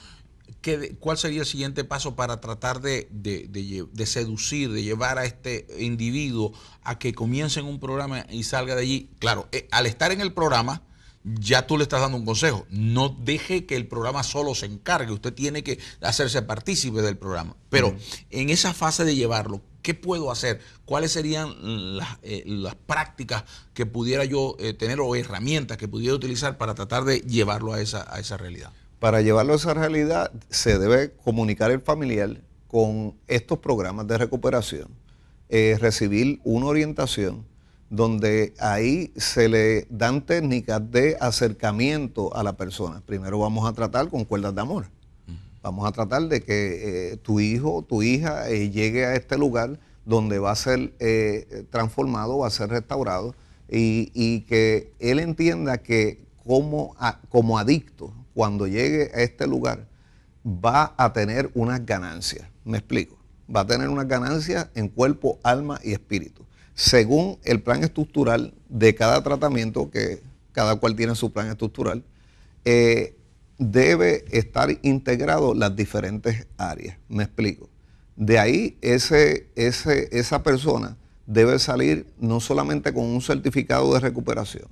Speaker 1: ¿Cuál sería el siguiente paso para tratar de seducir, de llevar a este individuo a que comience en un programa y salga de allí? Claro, al estar en el programa, ya tú le estás dando un consejo. No deje que el programa solo se encargue. Usted tiene que hacerse partícipe del programa. Pero en esa fase de llevarlo, ¿qué puedo hacer? ¿Cuáles serían las prácticas que pudiera yo tener o herramientas que pudiera utilizar para tratar de llevarlo a esa realidad?
Speaker 2: Para llevarlo a esa realidad se debe comunicar el familiar con estos programas de recuperación, recibir una orientación donde ahí se le dan técnicas de acercamiento a la persona. Primero vamos a tratar con cuerdas de amor. Vamos a tratar de que tu hijo o tu hija llegue a este lugar donde va a ser transformado, va a ser restaurado, y que él entienda que como adicto, cuando llegue a este lugar, va a tener unas ganancias. Me explico. Va a tener unas ganancias en cuerpo, alma y espíritu. Según el plan estructural de cada tratamiento, que cada cual tiene su plan estructural, debe estar integrado las diferentes áreas. Me explico. De ahí esa persona debe salir no solamente con un certificado de recuperación,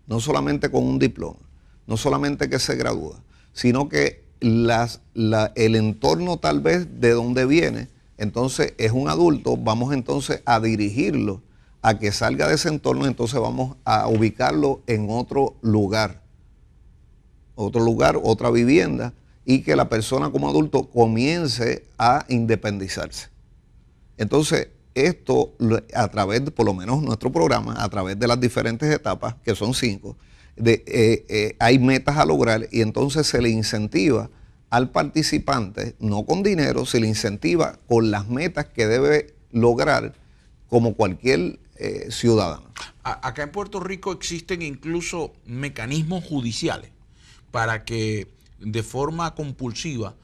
Speaker 2: no solamente con un diploma, no solamente que se gradúa, sino que el entorno tal vez de donde viene, entonces es un adulto, vamos entonces a dirigirlo a que salga de ese entorno, entonces vamos a ubicarlo en otro lugar, otra vivienda, y que la persona como adulto comience a independizarse. Entonces, esto a través de, por lo menos nuestro programa, a través de las diferentes etapas, que son 5, hay metas a lograr y entonces se le incentiva al participante, no con dinero, se le incentiva con las metas que debe lograr como cualquier ciudadano.
Speaker 1: Acá en Puerto Rico existen incluso mecanismos judiciales para que de forma compulsiva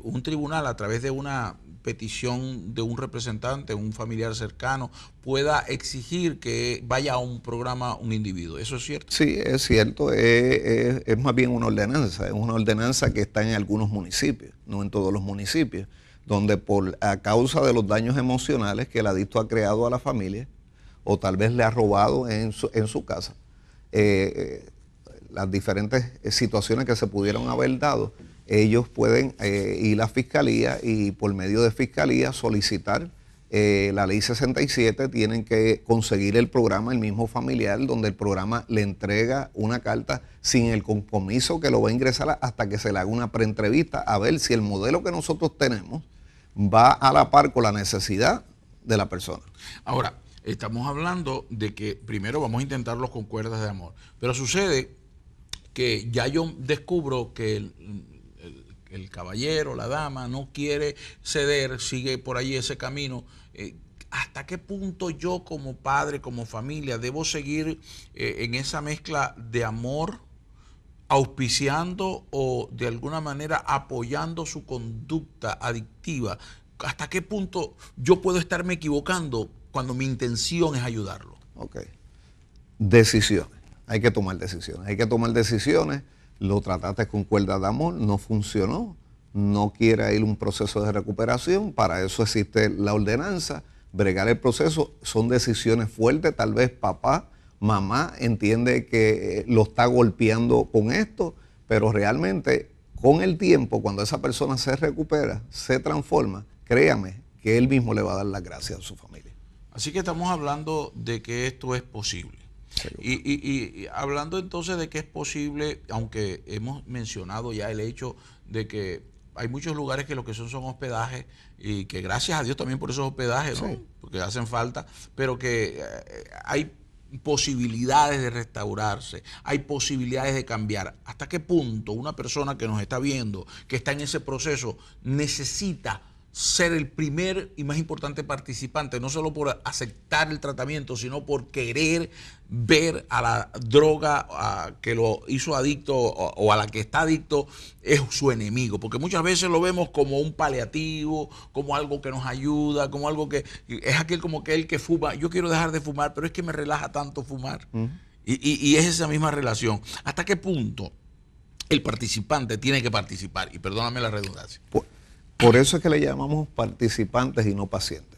Speaker 1: un tribunal, a través de una petición de un representante, un familiar cercano, pueda exigir que vaya a un programa un individuo. ¿Eso es cierto?
Speaker 2: Sí, es cierto. Es más bien una ordenanza. Es una ordenanza que está en algunos municipios, no en todos los municipios, donde a causa de los daños emocionales que el adicto ha creado a la familia, o tal vez le ha robado en su casa, las diferentes situaciones que se pudieron haber dado, ellos pueden ir a fiscalía y por medio de fiscalía solicitar la ley 67, tienen que conseguir el programa, el mismo familiar, donde el programa le entrega una carta sin el compromiso que lo va a ingresar hasta que se le haga una preentrevista a ver si el modelo que nosotros tenemos va a la par con la necesidad de la persona.
Speaker 1: Ahora, estamos hablando de que primero vamos a intentarlos con cuerdas de amor, pero sucede que ya yo descubro que el caballero, la dama, no quiere ceder, sigue por ahí ese camino. ¿Hasta qué punto yo como padre, como familia, debo seguir en esa mezcla de amor, auspiciando o de alguna manera apoyando su conducta adictiva? ¿Hasta qué punto yo puedo estarme equivocando cuando mi intención es ayudarlo?
Speaker 2: Ok. Decisiones. Hay que tomar decisiones. Hay que tomar decisiones. Lo trataste con cuerda de amor, no funcionó, no quiere ir un proceso de recuperación, para eso existe la ordenanza, bregar el proceso, son decisiones fuertes, tal vez papá, mamá entiende que lo está golpeando con esto, pero realmente con el tiempo, cuando esa persona se recupera, se transforma, créame que él mismo le va a dar las gracias a su familia.
Speaker 1: Así que estamos hablando de que esto es posible. Y hablando entonces de que es posible, aunque hemos mencionado ya el hecho de que hay muchos lugares que lo que son hospedajes y que gracias a Dios también por esos hospedajes, ¿no? Sí. Porque hacen falta, pero que hay posibilidades de restaurarse, hay posibilidades de cambiar. ¿Hasta qué punto una persona que nos está viendo, que está en ese proceso, necesita ser el primer y más importante participante, no solo por aceptar el tratamiento, sino por querer ver a la droga que lo hizo adicto o a la que está adicto es su enemigo? Porque muchas veces lo vemos como un paliativo, como algo que nos ayuda, como algo que es aquel como que el que fuma. Yo quiero dejar de fumar, pero es que me relaja tanto fumar. Y es esa misma relación. ¿Hasta qué punto el participante tiene que participar? Y perdóname la redundancia.
Speaker 2: Por eso es que le llamamos participantes y no pacientes.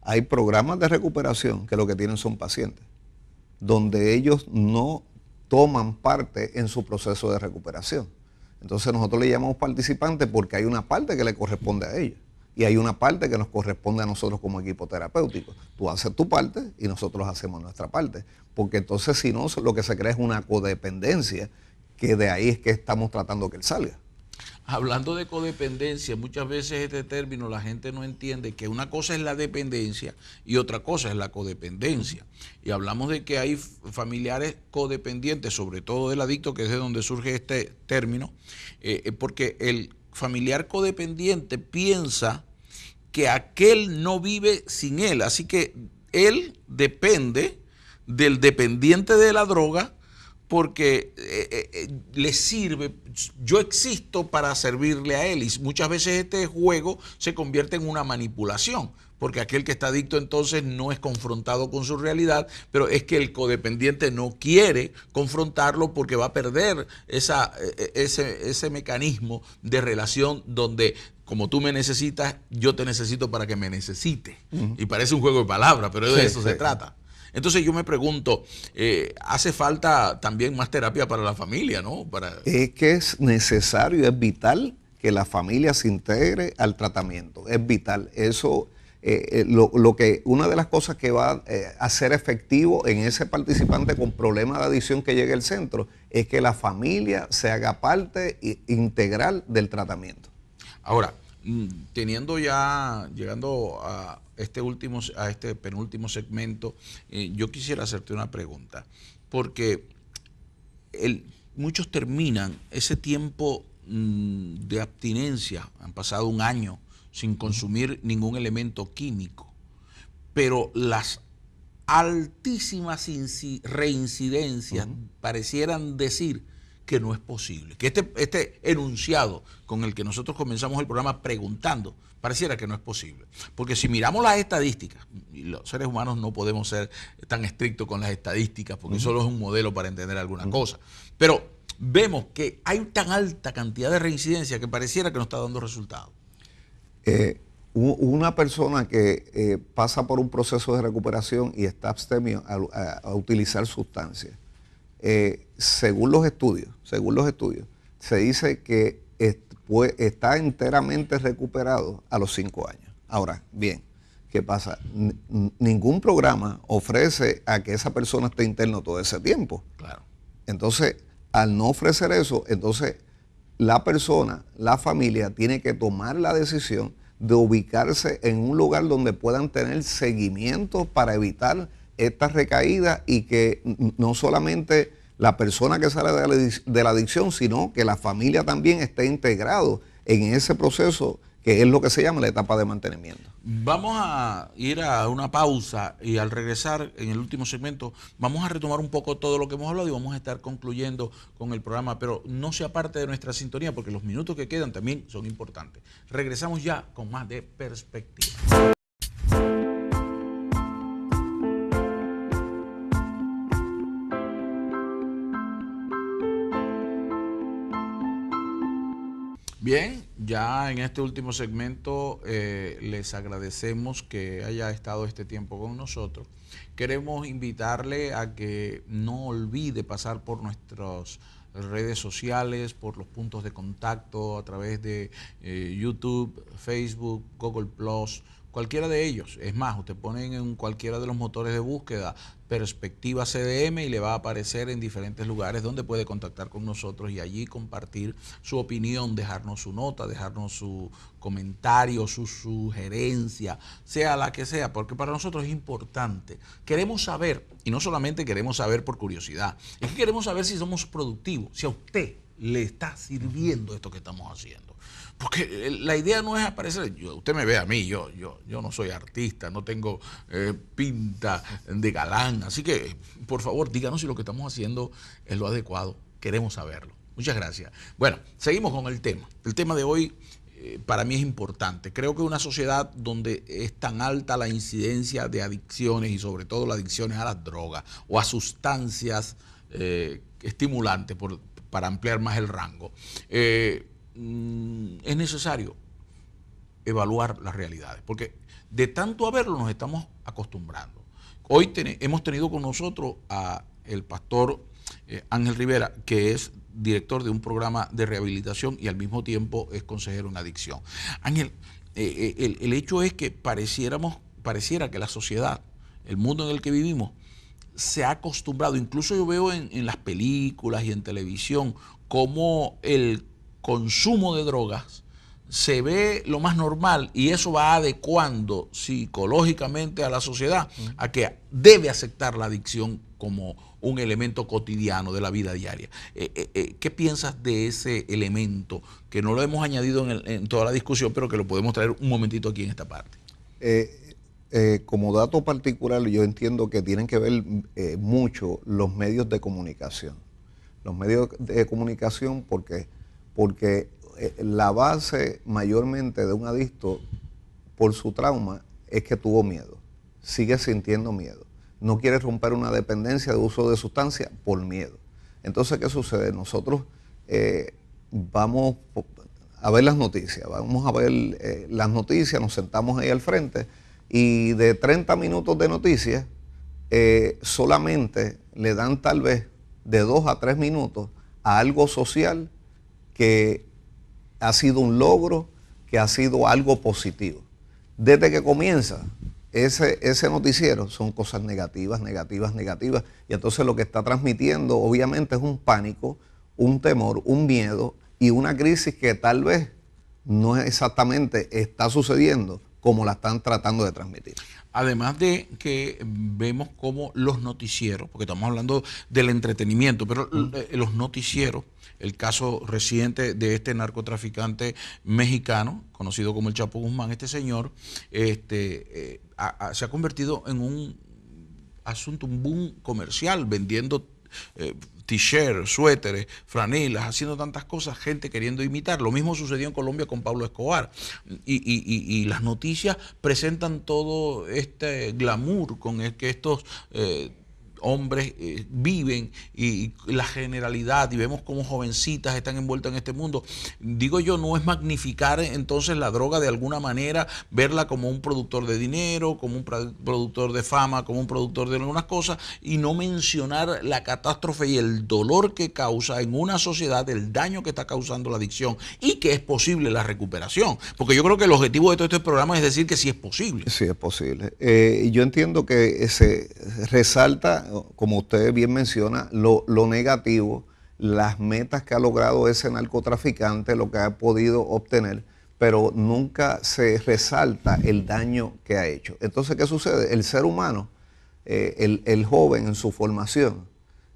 Speaker 2: Hay programas de recuperación que lo que tienen son pacientes, donde ellos no toman parte en su proceso de recuperación. Entonces nosotros le llamamos participantes porque hay una parte que le corresponde a ellos y hay una parte que nos corresponde a nosotros como equipo terapéutico. Tú haces tu parte y nosotros hacemos nuestra parte, porque entonces si no, lo que se crea es una codependencia, que de ahí es que estamos tratando que él salga.
Speaker 1: Hablando de codependencia, muchas veces este término la gente no entiende que una cosa es la dependencia y otra cosa es la codependencia. Y hablamos de que hay familiares codependientes, sobre todo del adicto, que es de donde surge este término, porque el familiar codependiente piensa que aquel no vive sin él, así que él depende del dependiente de la droga, porque le sirve, yo existo para servirle a él, y muchas veces este juego se convierte en una manipulación, porque aquel que está adicto entonces no es confrontado con su realidad, pero es que el codependiente no quiere confrontarlo porque va a perder ese mecanismo de relación donde, como tú me necesitas, yo te necesito para que me necesites. Y parece un juego de palabras, pero de eso se trata. Entonces yo me pregunto, hace falta también más terapia para la familia, ¿no?
Speaker 2: Es que es necesario, es vital que la familia se integre al tratamiento. Es vital. Eso Una de las cosas que va a ser efectivo en ese participante con problemas de adicción que llegue al centro es que la familia se haga parte integral del tratamiento.
Speaker 1: Ahora, llegando a este penúltimo segmento, yo quisiera hacerte una pregunta, porque muchos terminan ese tiempo de abstinencia, han pasado un año sin consumir ningún elemento químico, pero las altísimas reincidencias parecieran decir que no es posible, que este enunciado con el que nosotros comenzamos el programa preguntando, pareciera que no es posible. Porque si miramos las estadísticas, y los seres humanos no podemos ser tan estrictos con las estadísticas, porque solo es un modelo para entender alguna cosa, pero vemos que hay tan alta cantidad de reincidencia que pareciera que no está dando resultados.
Speaker 2: Una persona que pasa por un proceso de recuperación y está abstemio a utilizar sustancias, según los estudios, se dice que está enteramente recuperado a los 5 años. Ahora, bien, ¿qué pasa? Ningún programa ofrece a que esa persona esté interno todo ese tiempo.
Speaker 1: Claro.
Speaker 2: Entonces, al no ofrecer eso, entonces la persona, la familia, tiene que tomar la decisión de ubicarse en un lugar donde puedan tener seguimiento para evitar estas recaídas y que no solamente la persona que sale de la adicción, sino que la familia también esté integrado en ese proceso que es lo que se llama la etapa de mantenimiento.
Speaker 1: Vamos a ir a una pausa y al regresar en el último segmento vamos a retomar un poco todo lo que hemos hablado y vamos a estar concluyendo con el programa, pero no sea parte de nuestra sintonía porque los minutos que quedan también son importantes. Regresamos ya con más de Perspectiva. Bien, ya en este último segmento les agradecemos que haya estado este tiempo con nosotros. Queremos invitarle a que no olvide pasar por nuestras redes sociales, por los puntos de contacto a través de YouTube, Facebook, Google+, cualquiera de ellos. Es más, usted pone en cualquiera de los motores de búsqueda Perspectiva CDM y le va a aparecer en diferentes lugares donde puede contactar con nosotros y allí compartir su opinión, dejarnos su nota, dejarnos su comentario, su sugerencia, sea la que sea, porque para nosotros es importante. Queremos saber, y no solamente queremos saber por curiosidad, es que queremos saber si somos productivos, si a usted le está sirviendo esto que estamos haciendo. Porque la idea no es aparecer, usted me ve a mí, yo no soy artista, no tengo pinta de galán, así que por favor díganos si lo que estamos haciendo es lo adecuado, queremos saberlo. Muchas gracias. Bueno, seguimos con el tema. El tema de hoy para mí es importante. Creo que una sociedad donde es tan alta la incidencia de adicciones y sobre todo las adicciones a las drogas o a sustancias estimulantes, para ampliar más el rango, es necesario evaluar las realidades, porque de tanto haberlo nos estamos acostumbrando. Hoy hemos tenido con nosotros a el pastor Ángel Rivera, que es director de un programa de rehabilitación y al mismo tiempo es consejero en adicción. Ángel, el hecho es que pareciera que la sociedad, el mundo en el que vivimos, se ha acostumbrado, incluso yo veo en las películas y en televisión, cómo el consumo de drogas se ve lo más normal y eso va adecuando psicológicamente a la sociedad a que debe aceptar la adicción como un elemento cotidiano de la vida diaria. ¿Qué piensas de ese elemento que no lo hemos añadido en toda la discusión, pero que lo podemos traer un momentito aquí en esta parte?
Speaker 2: Como dato particular, yo entiendo que tienen que ver mucho los medios de comunicación. Los medios de comunicación porque la base mayormente de un adicto por su trauma es que tuvo miedo, sigue sintiendo miedo, no quiere romper una dependencia de uso de sustancias por miedo. Entonces, ¿qué sucede? Nosotros vamos a ver las noticias, las noticias, nos sentamos ahí al frente y de 30 minutos de noticias solamente le dan tal vez de 2 a 3 minutos a algo social que ha sido un logro, que ha sido algo positivo. desde que comienza ese noticiero son cosas negativas, negativas, negativas. Y entonces lo que está transmitiendo obviamente es un pánico, un temor, un miedo y una crisis que tal vez no exactamente está sucediendo como la están tratando de transmitir.
Speaker 1: Además de que vemos cómo los noticieros, porque estamos hablando del entretenimiento, pero los noticieros, el caso reciente de este narcotraficante mexicano, conocido como el Chapo Guzmán, este señor, se ha convertido en un asunto, un boom comercial, vendiendo t-shirts, suéteres, franelas, haciendo tantas cosas, gente queriendo imitar. Lo mismo sucedió en Colombia con Pablo Escobar. Y las noticias presentan todo este glamour con el que estos hombres viven y la generalidad, y vemos cómo jovencitas están envueltas en este mundo. Digo yo, no es magnificar entonces la droga de alguna manera, verla como un productor de dinero, como un productor de fama, como un productor de algunas cosas, y no mencionar la catástrofe y el dolor que causa en una sociedad, el daño que está causando la adicción y que es posible la recuperación. Porque yo creo que el objetivo de todo este programa es decir que sí es posible.
Speaker 2: Sí es posible. Yo entiendo que se resalta, como usted bien menciona, lo negativo, las metas que ha logrado ese narcotraficante, lo que ha podido obtener, pero nunca se resalta el daño que ha hecho. Entonces, ¿qué sucede? El ser humano, el joven en su formación,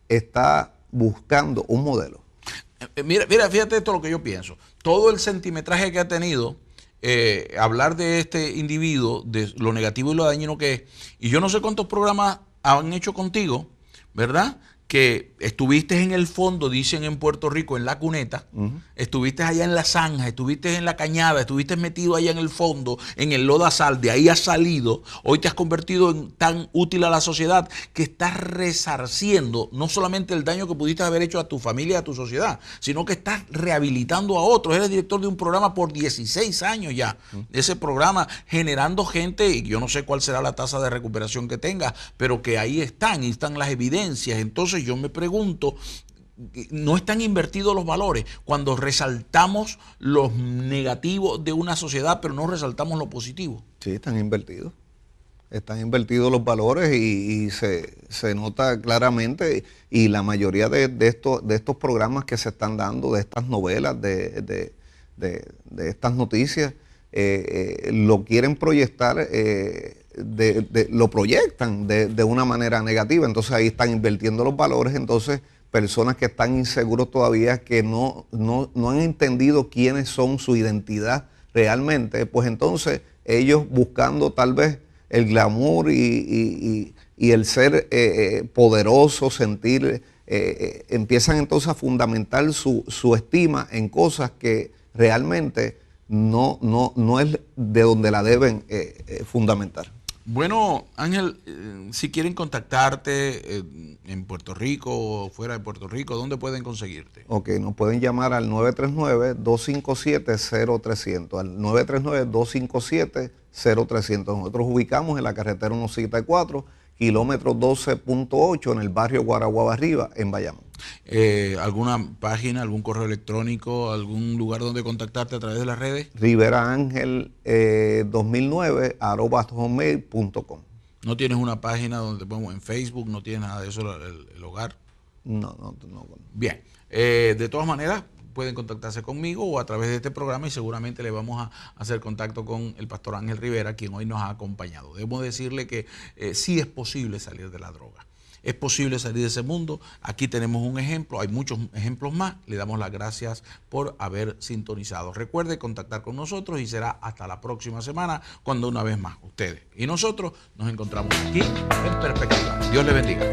Speaker 2: está buscando un modelo.
Speaker 1: Mira, fíjate esto lo que yo pienso. Todo el centimetraje que ha tenido, hablar de este individuo, de lo negativo y lo dañino que es, y yo no sé cuántos programas han hecho contigo, ¿verdad? Que estuviste en el fondo, dicen en Puerto Rico, en la cuneta, estuviste allá en la zanja, estuviste en la cañada, estuviste metido allá en el fondo, en el lodazal, de ahí has salido, hoy te has convertido en tan útil a la sociedad que estás resarciendo no solamente el daño que pudiste haber hecho a tu familia y a tu sociedad, sino que estás rehabilitando a otros. Eres director de un programa por 16 años ya, ese programa generando gente, y yo no sé cuál será la tasa de recuperación que tenga, pero que ahí están las evidencias. Entonces yo me pregunto, ¿no están invertidos los valores cuando resaltamos los negativos de una sociedad, pero no resaltamos lo positivo?
Speaker 2: Sí, están invertidos. Están invertidos los valores y se nota claramente, y la mayoría de estos programas que se están dando, de estas novelas, de estas noticias, lo quieren proyectar, lo proyectan de una manera negativa. Entonces ahí están invirtiendo los valores. Entonces personas que están inseguros todavía, que no han entendido quiénes son, su identidad realmente, pues entonces ellos buscando tal vez el glamour y el ser poderoso, sentir, empiezan entonces a fundamentar su estima en cosas que realmente no es de donde la deben fundamentar.
Speaker 1: Bueno, Ángel, si quieren contactarte en Puerto Rico o fuera de Puerto Rico, ¿dónde pueden conseguirte?
Speaker 2: Ok, nos pueden llamar al 939-257-0300, al 939-257-0300. Nosotros ubicamos en la carretera 174, kilómetro 12.8, en el barrio Guaraguaba Arriba, en Bayamón.
Speaker 1: ¿Alguna página, algún correo electrónico, algún lugar donde contactarte a través de las redes?
Speaker 2: Rivera Ángel 2009 @hotmail.com.
Speaker 1: ¿No tienes una página donde te ponemos en Facebook? ¿No tienes nada de eso, el hogar?
Speaker 2: No.
Speaker 1: Bien, de todas maneras pueden contactarse conmigo o a través de este programa, y seguramente le vamos a hacer contacto con el pastor Ángel Rivera, quien hoy nos ha acompañado. Debo decirle que sí es posible salir de la droga. Es posible salir de ese mundo. Aquí tenemos un ejemplo, hay muchos ejemplos más. Le damos las gracias por haber sintonizado. Recuerde contactar con nosotros y será hasta la próxima semana, cuando una vez más ustedes y nosotros nos encontramos aquí en Perspectiva. Dios le bendiga.